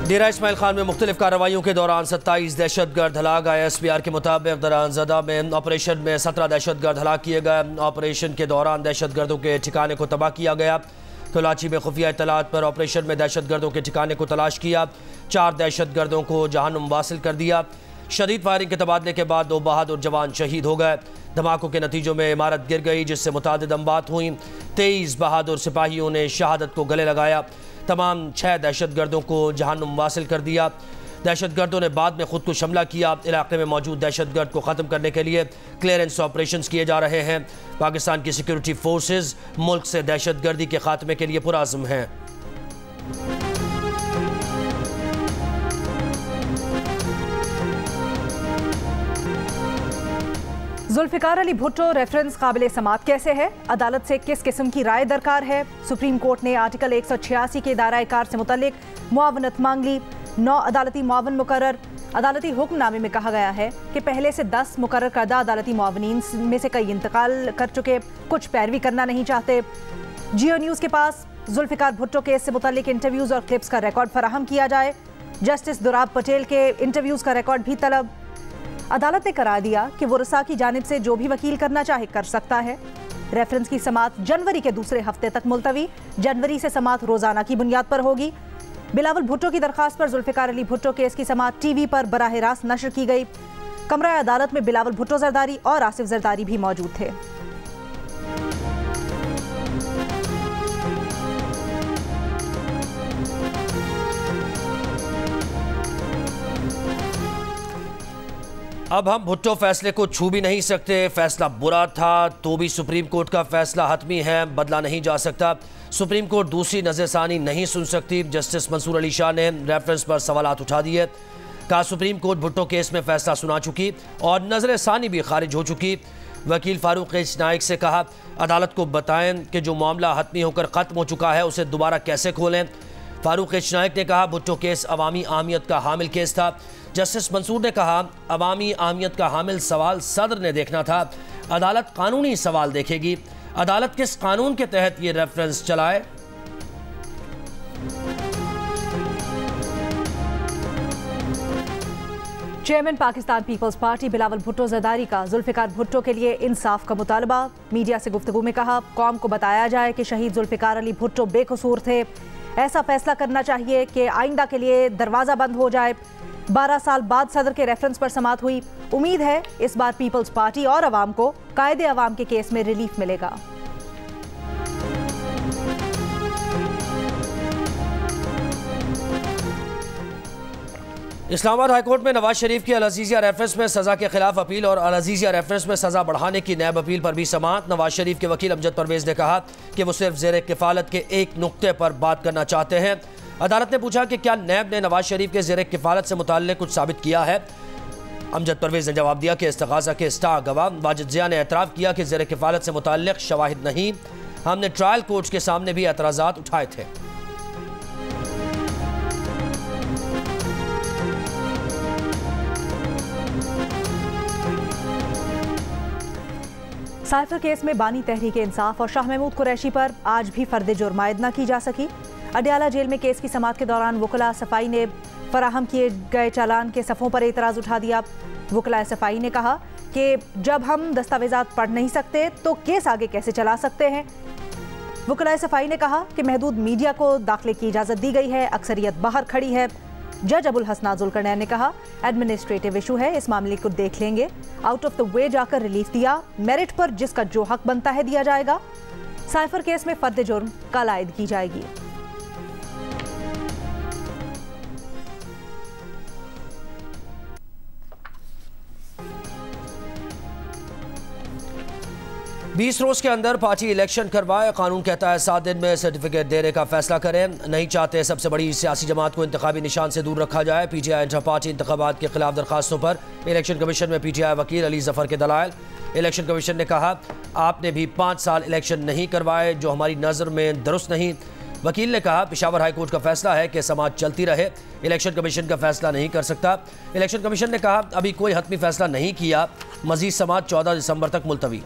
डेरा इस्माइल खान में मुख्तलिफ कार्रवाइयों के दौरान 27 दहशतगर्द हलाक। ISPR के मुताबिक दरानजदा में ऑपरेशन में 17 दहशतगर्द हलाक किए गए। ऑपरेशन के दौरान दहशतगर्दों के ठिकाने को तबाह किया गया। तलाशी में खुफिया इत्तलात पर ऑपरेशन में दहशतगर्दों के ठिकाने को तलाश किया। 4 दहशतगर्दों को जहन्नुम वासिल कर दिया। शदीद फायरिंग के तबादले के बाद 2 बहादुर जवान शहीद हो गए। धमाकों के नतीजों में इमारत गिर गई, जिससे मुतादिद अमवात हुई। 23 बहादुर सिपाहियों ने शहादत को गले लगाया। तमाम 6 दहशतगर्दों को जहन्नुम वासिल कर दिया। दहशतगर्दों ने बाद में खुद को हमला किया। इलाके में मौजूद दहशतगर्द को ख़त्म करने के लिए क्लियरेंस ऑपरेशंस किए जा रहे हैं। पाकिस्तान की सिक्योरिटी फोर्सेज मुल्क से दहशतगर्दी के खात्मे के लिए पुरअज़्म हैं। जुल्फ़िकार अली भुट्टो रेफरेंस काबिल समात कैसे है? अदालत से किस किस्म की राय दरकार है? सुप्रीम कोर्ट ने आर्टिकल 186 के दायरा कार से मुतल्लिक मुआवनत मांग ली। 9 अदालती मुआवन मुकर्रर। अदालती हुक्मनामे में कहा गया है कि पहले से 10 मुकर्रर करदा अदालती मुआवनीन में से कई इंतकाल कर चुके, कुछ पैरवी करना नहीं चाहते। जियो न्यूज़ के पास जुल्फ़िकार भुट्टो केस से मुतल्लिक इंटरव्यूज़ और क्लिप्स का रिकॉर्ड फराहम किया जाए। जस्टिस दुराब पटेल के इंटरव्यूज़ का रिकॉर्ड भी तलब। अदालत ने करार दिया कि वो रसा की जानिब से जो भी वकील करना चाहे कर सकता है। रेफरेंस की समात जनवरी के दूसरे हफ्ते तक मुलतवी। जनवरी से समात रोजाना की बुनियाद पर होगी। बिलावल भुट्टो की दरखास्त पर जुल्फ़िकार अली भुट्टो केस की समात टीवी पर बराह रास्त नशर की गई। कमरा अदालत में बिलावल भुट्टो जरदारी और आसिफ जरदारी भी मौजूद थे। अब हम भुट्टो फैसले को छू भी नहीं सकते। फैसला बुरा था तो भी सुप्रीम कोर्ट का फैसला हतमी है, बदला नहीं जा सकता। सुप्रीम कोर्ट दूसरी नज़रसानी नहीं सुन सकती। जस्टिस मंसूर अली शाह ने रेफरेंस पर सवालात उठा दिए। कहा सुप्रीम कोर्ट भुट्टो केस में फैसला सुना चुकी और नज़रसानी भी खारिज हो चुकी। वकील फारूक एच नाइक से कहा अदालत को बताएं कि जो मामला हतमी होकर ख़त्म हो चुका है उसे दोबारा कैसे खोलें। फारूक एच नाइक ने कहा भुट्टो केस अवामी अहमियत का हामिल केस था। जस्टिस मंसूर ने कहा अवामी अहमियत का हामिल सवाल सदर ने देखना था, अदालत कानूनी सवाल देखेगी। अदालत किस कानून के तहत ये रेफरेंस चलाए? Chairman Pakistan Peoples Party Bilawal Bhutto Zardari का जुल्फ़िकार भुट्टो के लिए इंसाफ का मुतालबा। मीडिया से गुफ्तगू में कहा कौम को बताया जाए कि शहीद जुल्फ़िकार अली भुट्टो बेकसूर थे। ऐसा फैसला करना चाहिए कि आइंदा के लिए दरवाज़ा बंद हो जाए। 12 साल बाद सदर के रेफरेंस पर समात हुई। उम्मीद है इस बार पीपल्स पार्टी और अवाम को कायदे अवाम के केस में रिलीफ मिलेगा। इस्लामाबाद हाईकोर्ट में नवाज शरीफ की अल-अज़ीज़िया रेफरेंस में सज़ा के खिलाफ अपील और अल-अज़ीज़िया रेफरेंस में सज़ा बढ़ाने की नैब अपील पर भी समाअत। नवाज शरीफ के वकील अमजद परवेज़ ने कहा कि वो सिर्फ ज़ेर किफ़ालत के एक नुक्ते पर बात करना चाहते हैं। अदालत ने पूछा कि क्या नैब ने नवाज शरीफ के ज़ेर किफ़ालत से मुताल्लिक़ कुछ साबित किया है। अमजद परवेज़ ने जवाब दिया कि इस्तग़ाज़ा के स्टार गवाह वाजिद ज़िया ने एतराफ़ किया कि ज़ेर किफ़ालत से मुताल्लिक़ शवाहिद नहीं। हमने ट्रायल कोर्ट के सामने भी एतराज़ात उठाए थे। साइफर केस में बानी तहरीक इंसाफ और शाह महमूद कुरैशी पर आज भी फर्द जुर्म आयद न की जा सकी। अडयाला जेल में केस की समाअत के दौरान वकला सफाई ने फराहम किए गए चालान के सफ़ों पर एतराज़ उठा दिया। वकला सफाई ने कहा कि जब हम दस्तावेज़ात पढ़ नहीं सकते तो केस आगे कैसे चला सकते हैं। वकला सफाई ने कहा कि महदूद मीडिया को दाखिले की इजाज़त दी गई है, अक्सरियत बाहर खड़ी है। जज अबुल हसन जुल्करनैन ने कहा एडमिनिस्ट्रेटिव इशू है, इस मामले को देख लेंगे। आउट ऑफ द वे जाकर रिलीफ दिया, मेरिट पर जिसका जो हक बनता है दिया जाएगा। साइफर केस में फर्द जुर्म कल आयद की जाएगी। बीस रोज के अंदर पार्टी इलेक्शन करवाए। कानून कहता है 7 दिन में सर्टिफिकेट देने का फैसला करें। नहीं चाहते सबसे बड़ी सियासी जमात को इंतखाबी निशान से दूर रखा जाए। PTI इंटर पार्टी इंतखाबात के खिलाफ दरखास्तों पर इलेक्शन कमीशन में PTI वकील अली जफर के दलाइल। इलेक्शन कमीशन ने कहा आपने भी 5 साल इलेक्शन नहीं करवाए, जो हमारी नज़र में दुरुस्त नहीं। वकील ने कहा पेशावर हाई कोर्ट का फैसला है कि समाज चलती रहे, इलेक्शन कमीशन का फैसला नहीं कर सकता। इलेक्शन कमीशन ने कहा अभी कोई हतमी फैसला नहीं किया, मजीद समाज 14 दिसंबर तक मुलतवी।